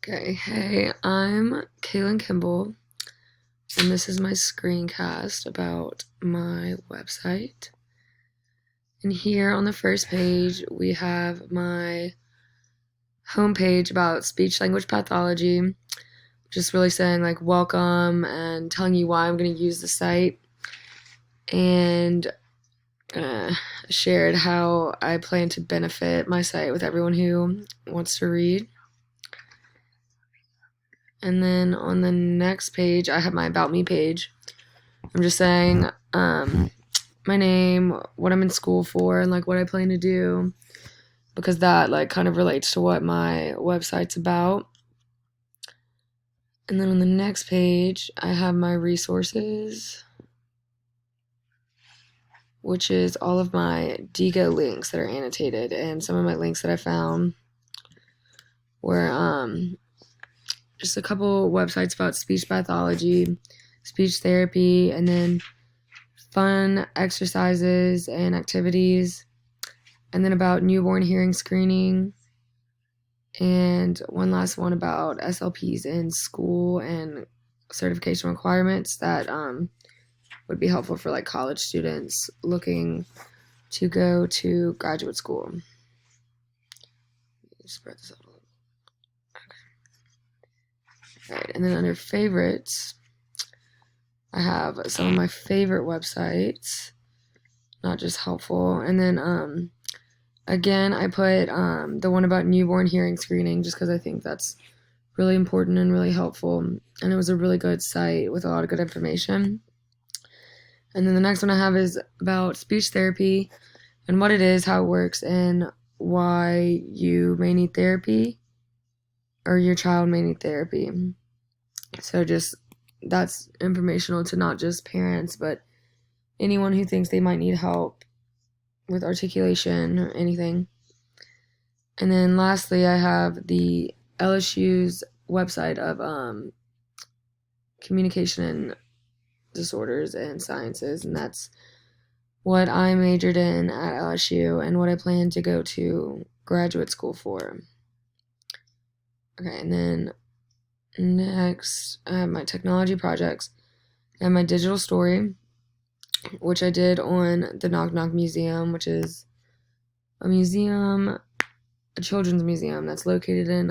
Okay, hey, I'm Kaylin Kimball, and this is my screencast about my website. And here on the first page, we have my homepage about speech language pathology, just really saying like welcome and telling you why I'm going to use the site, and shared how I plan to benefit my site with everyone who wants to read. And then on the next page, I have my About Me page. I'm just saying my name, what I'm in school for, and like what I plan to do, because that like kind of relates to what my website's about. And then on the next page, I have my resources, which is all of my Digo links that are annotated, and some of my links that I found were just a couple websites about speech pathology, speech therapy, and then fun exercises and activities, and then about newborn hearing screening, and one last one about SLPs in school and certification requirements that would be helpful for like college students looking to go to graduate school. Spread this out a little. Okay. All right, and then under favorites, I have some of my favorite websites, not just helpful. And then again, I put the one about newborn hearing screening just because I think that's really important and really helpful. And it was a really good site with a lot of good information. And then the next one I have is about speech therapy and what it is, how it works, and why you may need therapy or your child may need therapy. So just that's informational to not just parents, but anyone who thinks they might need help with articulation or anything. And then lastly, I have the LSU's website of communication disorders and sciences, and that's what I majored in at LSU and what I plan to go to graduate school for. Okay, and then next I have my technology projects. I have my digital story, which I did on the Knock Knock Museum, which is a museum, a children's museum that's located in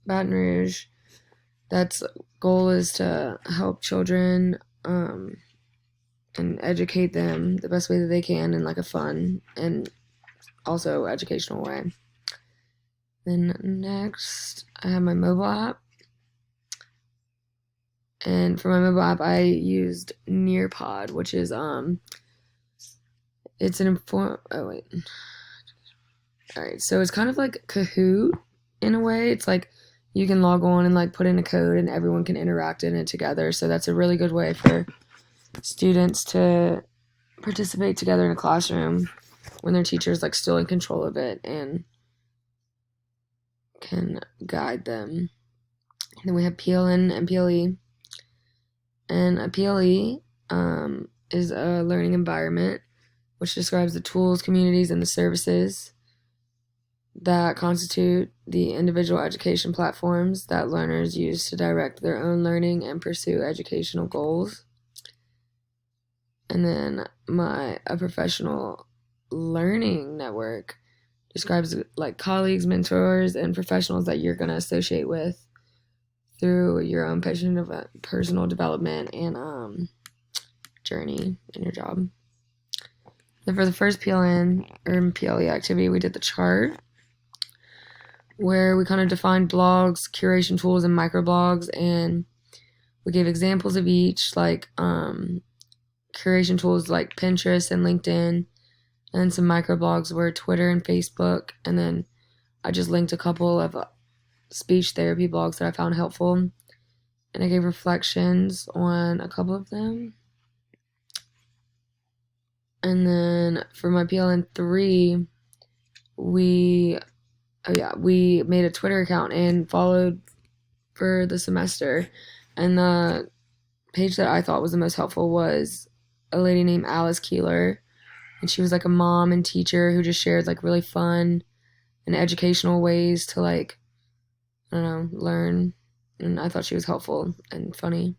Baton Rouge. That's goal is to help children and educate them the best way that they can in like a fun and also educational way. Then next, I have my mobile app. And for my mobile app, I used Nearpod, which is it's an Alright, so it's kind of like Kahoot in a way. It's like you can log on and like put in a code and everyone can interact in it together. So that's a really good way for students to participate together in a classroom when their teacher's like still in control of it and can guide them. And then we have PLN and PLE. And a PLE is a learning environment which describes the tools, communities, and the services that constitute the individual education platforms that learners use to direct their own learning and pursue educational goals. And then a professional learning network describes like colleagues, mentors, and professionals that you're going to associate with through your own personal development and journey in your job. Then for the first PLN or PLE activity, we did the chart where we kind of defined blogs, curation tools, and microblogs, and we gave examples of each, like curation tools like Pinterest and LinkedIn, and some microblogs were Twitter and Facebook, and then I just linked a couple of speech therapy blogs that I found helpful, and I gave reflections on a couple of them. And then for my PLN3, we made a Twitter account and followed for the semester. And the page that I thought was the most helpful was a lady named Alice Keeler. And she was like a mom and teacher who just shared like really fun and educational ways to like I don't know, learn. And I thought she was helpful and funny.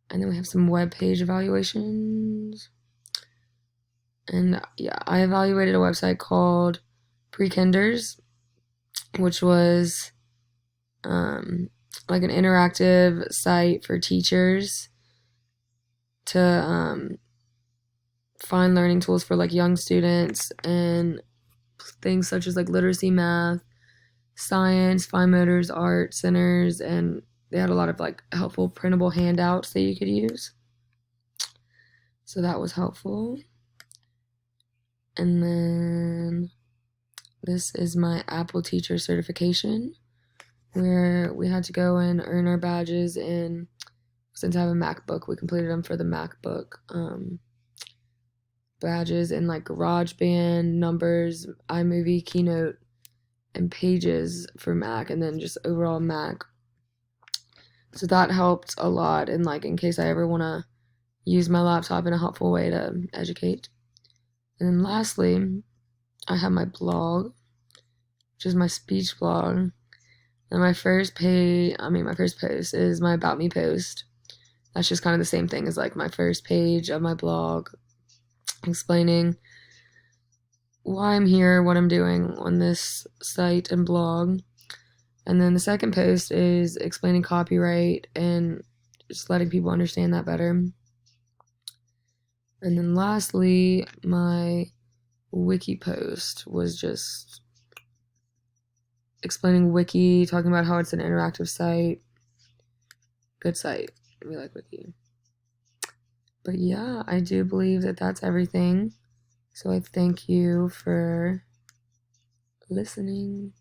And then we have some web page evaluations. And yeah, I evaluated a website called Pre-Kinders, which was like an interactive site for teachers to find learning tools for like young students and things such as like literacy, math, science, fine motors, art centers, and they had a lot of like helpful printable handouts that you could use. So that was helpful. And then this is my Apple teacher certification, where we had to go and earn our badges. And since I have a MacBook, we completed them for the MacBook badges in like GarageBand, Numbers, iMovie, Keynote, and Pages for Mac, and then just overall Mac. So that helped a lot, and like in case I ever want to use my laptop in a helpful way to educate. And then lastly, I have my blog, which is my speech blog. And my first post is my About Me post. That's just kind of the same thing as like my first page of my blog, explaining why I'm here, what I'm doing on this site and blog. And then the second post is explaining copyright and just letting people understand that better. And then lastly, my wiki post was just explaining wiki, talking about how it's an interactive site. Good site. We like wiki. But yeah, I do believe that that's everything. So I thank you for listening.